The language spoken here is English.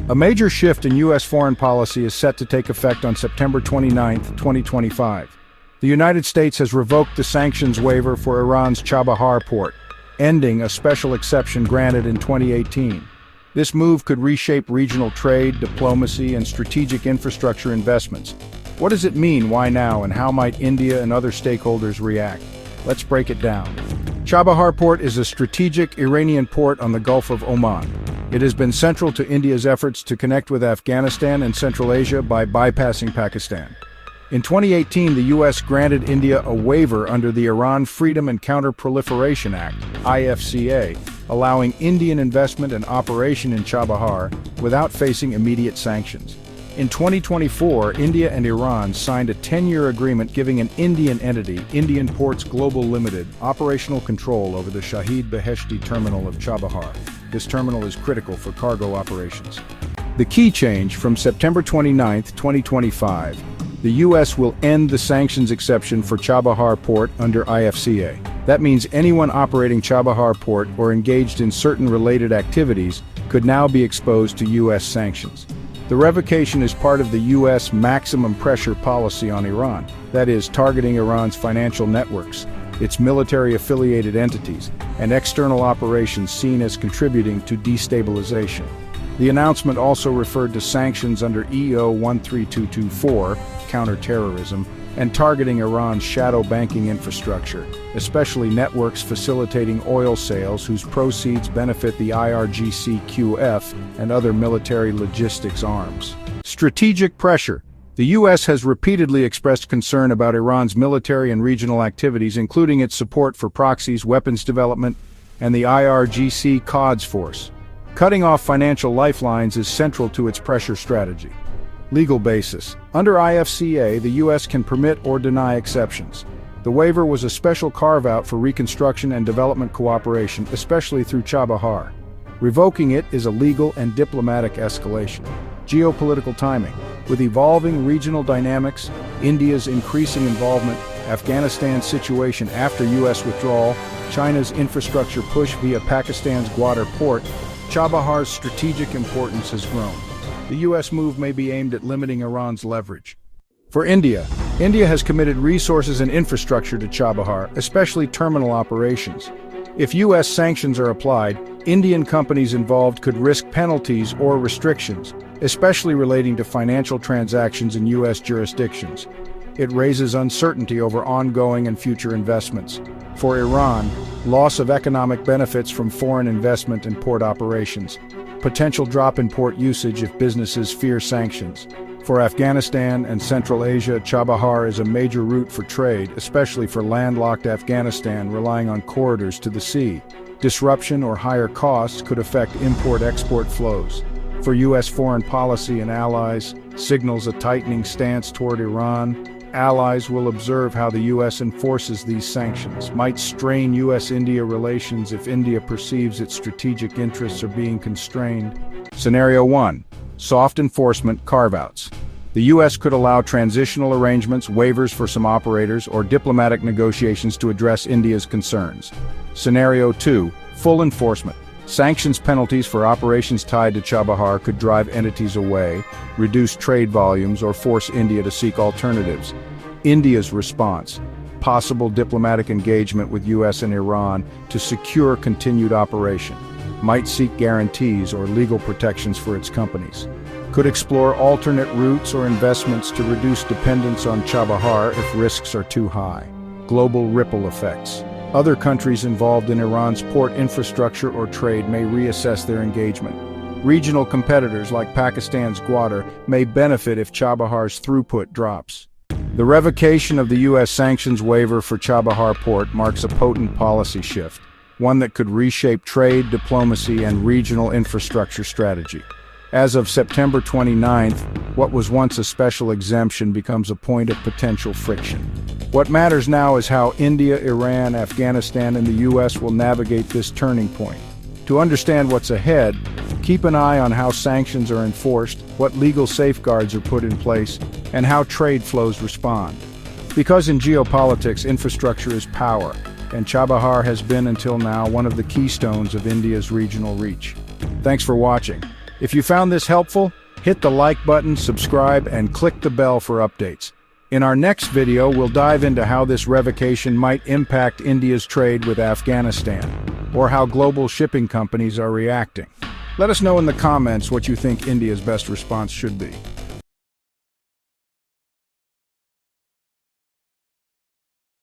A major shift in U.S. foreign policy is set to take effect on September 29, 2025. The United States has revoked the sanctions waiver for Iran's Chabahar port, ending a special exception granted in 2018. This move could reshape regional trade, diplomacy, and strategic infrastructure investments. What does it mean, why now, and how might India and other stakeholders react? Let's break it down. Chabahar Port is a strategic Iranian port on the Gulf of Oman. It has been central to India's efforts to connect with Afghanistan and Central Asia by bypassing Pakistan. In 2018, the U.S. granted India a waiver under the Iran Freedom and Counter-Proliferation Act, IFCA, allowing Indian investment and operation in Chabahar without facing immediate sanctions. In 2024, India and Iran signed a 10-year agreement giving an Indian entity, Indian Ports Global Limited, operational control over the Shahid Beheshti terminal of Chabahar. This terminal is critical for cargo operations. The key change from September 29, 2025, the U.S. will end the sanctions exception for Chabahar Port under IFCA. That means anyone operating Chabahar Port or engaged in certain related activities could now be exposed to U.S. sanctions. The revocation is part of the U.S. maximum pressure policy on Iran, that is, targeting Iran's financial networks, its military-affiliated entities, and external operations seen as contributing to destabilization. The announcement also referred to sanctions under EO 13224, counterterrorism, and targeting Iran's shadow banking infrastructure, especially networks facilitating oil sales whose proceeds benefit the IRGC-QF and other military logistics arms. Strategic pressure. The U.S. has repeatedly expressed concern about Iran's military and regional activities, including its support for proxies, weapons development, and the IRGC Quds Force. Cutting off financial lifelines is central to its pressure strategy. Legal basis. Under IFCA, the U.S. can permit or deny exceptions. The waiver was a special carve-out for reconstruction and development cooperation, especially through Chabahar. Revoking it is a legal and diplomatic escalation. Geopolitical timing. With evolving regional dynamics, India's increasing involvement, Afghanistan's situation after U.S. withdrawal, China's infrastructure push via Pakistan's Gwadar port, Chabahar's strategic importance has grown. The U.S. move may be aimed at limiting Iran's leverage. For India, India has committed resources and infrastructure to Chabahar, especially terminal operations. If U.S. sanctions are applied, Indian companies involved could risk penalties or restrictions, especially relating to financial transactions in U.S. jurisdictions. It raises uncertainty over ongoing and future investments. For Iran, loss of economic benefits from foreign investment and port operations. Potential drop in port usage if businesses fear sanctions. For Afghanistan and Central Asia, Chabahar is a major route for trade, especially for landlocked Afghanistan relying on corridors to the sea. Disruption or higher costs could affect import-export flows. For U.S. foreign policy and allies, signals a tightening stance toward Iran. Allies will observe how the U.S. enforces these sanctions, might strain U.S.-India relations if India perceives its strategic interests are being constrained. Scenario 1. Soft enforcement carve-outs. The U.S. could allow transitional arrangements, waivers for some operators, or diplomatic negotiations to address India's concerns. Scenario 2. Full enforcement. Sanctions penalties for operations tied to Chabahar could drive entities away, reduce trade volumes, or force India to seek alternatives. India's response. Possible diplomatic engagement with U.S. and Iran to secure continued operation. Might seek guarantees or legal protections for its companies. Could explore alternate routes or investments to reduce dependence on Chabahar if risks are too high. Global ripple effects. Other countries involved in Iran's port infrastructure or trade may reassess their engagement. Regional competitors like Pakistan's Gwadar may benefit if Chabahar's throughput drops. The revocation of the U.S. sanctions waiver for Chabahar Port marks a potent policy shift, one that could reshape trade, diplomacy, and regional infrastructure strategy. As of September 29th, what was once a special exemption becomes a point of potential friction. What matters now is how India, Iran, Afghanistan, and the U.S. will navigate this turning point. To understand what's ahead, keep an eye on how sanctions are enforced, what legal safeguards are put in place, and how trade flows respond. Because in geopolitics, infrastructure is power, and Chabahar has been until now one of the keystones of India's regional reach. Thanks for watching. If you found this helpful, hit the like button, subscribe, and click the bell for updates. In our next video, we'll dive into how this revocation might impact India's trade with Afghanistan, or how global shipping companies are reacting. Let us know in the comments what you think India's best response should be.